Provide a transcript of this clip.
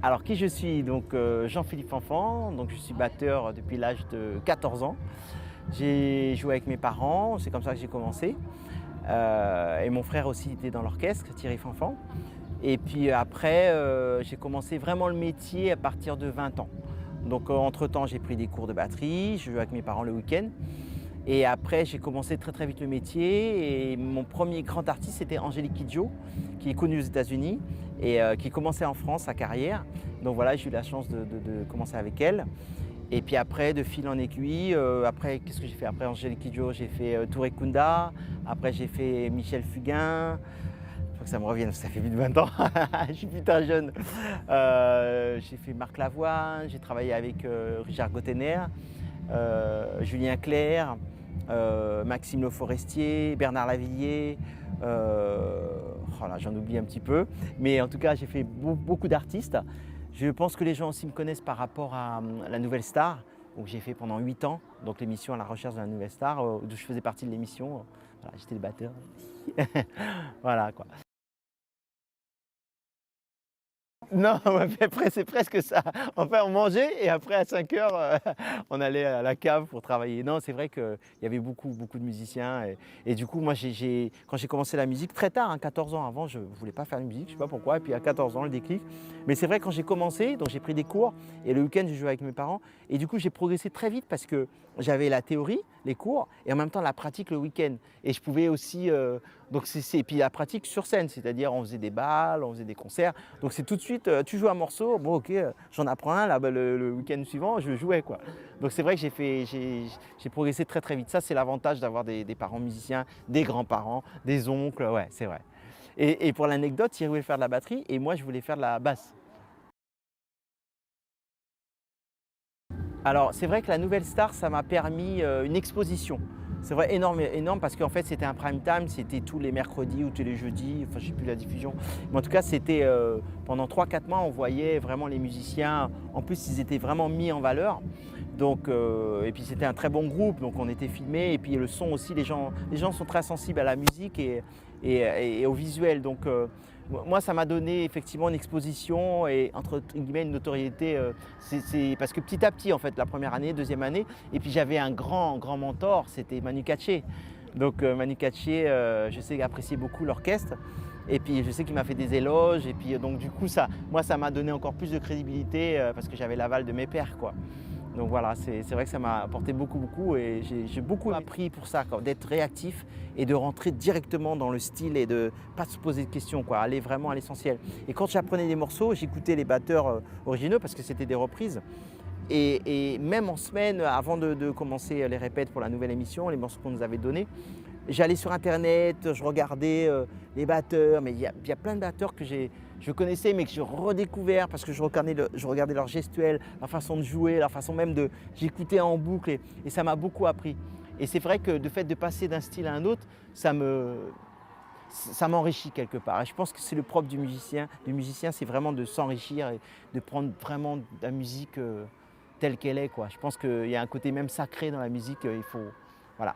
Alors qui je suis? Donc Jean-Philippe Fanfan, donc je suis batteur depuis l'âge de 14 ans. J'ai joué avec mes parents, c'est comme ça que j'ai commencé. Et mon frère aussi était dans l'orchestre, Thierry Fanfan. Et puis après, j'ai commencé vraiment le métier à partir de 20 ans. Donc entre-temps, j'ai pris des cours de batterie, je jouais avec mes parents le week-end. Et après, j'ai commencé très très vite le métier. Et mon premier grand artiste, c'était Angélique Kidjo, qui est connue aux États-Unis et qui commençait en France sa carrière. Donc voilà, j'ai eu la chance de commencer avec elle. Et puis après, de fil en aiguille, après, qu'est-ce que j'ai fait? Après Angélique Kidjo, j'ai fait Touré Kunda. Après, j'ai fait Michel Fugain. Il faut que ça me revienne, ça fait plus de 20 ans. Je suis putain jeune. J'ai fait Marc Lavoine, j'ai travaillé avec Richard Gottener, Julien Clerc, Maxime Le Forestier, Bernard Lavillier. Oh là, j'en oublie un petit peu. Mais en tout cas, j'ai fait beaucoup d'artistes. Je pense que les gens aussi me connaissent par rapport à la Nouvelle Star, où j'ai fait pendant 8 ans, donc l'émission à la recherche de la Nouvelle Star, d'où je faisais partie de l'émission. Voilà, j'étais le batteur. Voilà quoi. Non, ouais, mais après c'est presque ça. Enfin, on mangeait et après à 5 heures, on allait à la cave pour travailler. Non, c'est vrai qu'il y avait beaucoup de musiciens. Et du coup, moi, quand j'ai commencé la musique, très tard, hein, 14 ans avant, je ne voulais pas faire de musique, je ne sais pas pourquoi. Et puis à 14 ans, le déclic. Mais c'est vrai, quand j'ai commencé, donc j'ai pris des cours et le week-end, j'ai joué avec mes parents. Et du coup, j'ai progressé très vite parce que j'avais la théorie, les cours, et en même temps la pratique le week-end. Et je pouvais aussi. Et puis la pratique sur scène, c'est-à-dire on faisait des balles, on faisait des concerts. Donc c'est tout de suite, tu joues un morceau, bon ok, j'en apprends un, là, bah, le week-end suivant, je jouais quoi. Donc c'est vrai que j'ai progressé très très vite. Ça c'est l'avantage d'avoir des parents musiciens, des grands-parents, des oncles, ouais c'est vrai. Et pour l'anecdote, Thierry voulait faire de la batterie et moi je voulais faire de la basse. Alors c'est vrai que la Nouvelle Star, ça m'a permis une exposition. C'est vrai, énorme parce qu'en fait c'était un prime time, c'était tous les mercredis ou tous les jeudis, enfin je ne sais plus la diffusion. Mais en tout cas c'était pendant 3 4 mois on voyait vraiment les musiciens, en plus ils étaient vraiment mis en valeur. Donc, et puis c'était un très bon groupe, donc on était filmés et puis le son aussi, les gens sont très sensibles à la musique et au visuel. Donc moi, ça m'a donné effectivement une exposition et entre guillemets une notoriété. C'est parce que petit à petit, en fait, la première année, deuxième année, et puis j'avais un grand mentor, c'était Manu Katché. Donc Manu Katché, je sais apprécier beaucoup l'orchestre. Et puis je sais qu'il m'a fait des éloges. Et puis donc du coup, ça m'a donné encore plus de crédibilité parce que j'avais l'aval de mes pairs, quoi. Donc voilà, c'est vrai que ça m'a apporté beaucoup et j'ai beaucoup appris pour ça, d'être réactif et de rentrer directement dans le style et de ne pas se poser de questions, quoi, aller vraiment à l'essentiel. Et quand j'apprenais des morceaux, j'écoutais les batteurs originaux parce que c'était des reprises. Et même en semaine, avant de commencer les répètes pour la nouvelle émission, les morceaux qu'on nous avait donnés, j'allais sur internet, je regardais les batteurs, mais il y a plein de batteurs que je connaissais mais que j'ai redécouvert parce que je regardais leur gestuelle, leur façon de jouer, leur façon même j'écoutais en boucle et ça m'a beaucoup appris. Et c'est vrai que le fait de passer d'un style à un autre, ça m'enrichit quelque part. Et je pense que c'est le propre du musicien, c'est vraiment de s'enrichir et de prendre vraiment la musique telle qu'elle est, quoi. Je pense qu'il y a un côté même sacré dans la musique, il faut, voilà.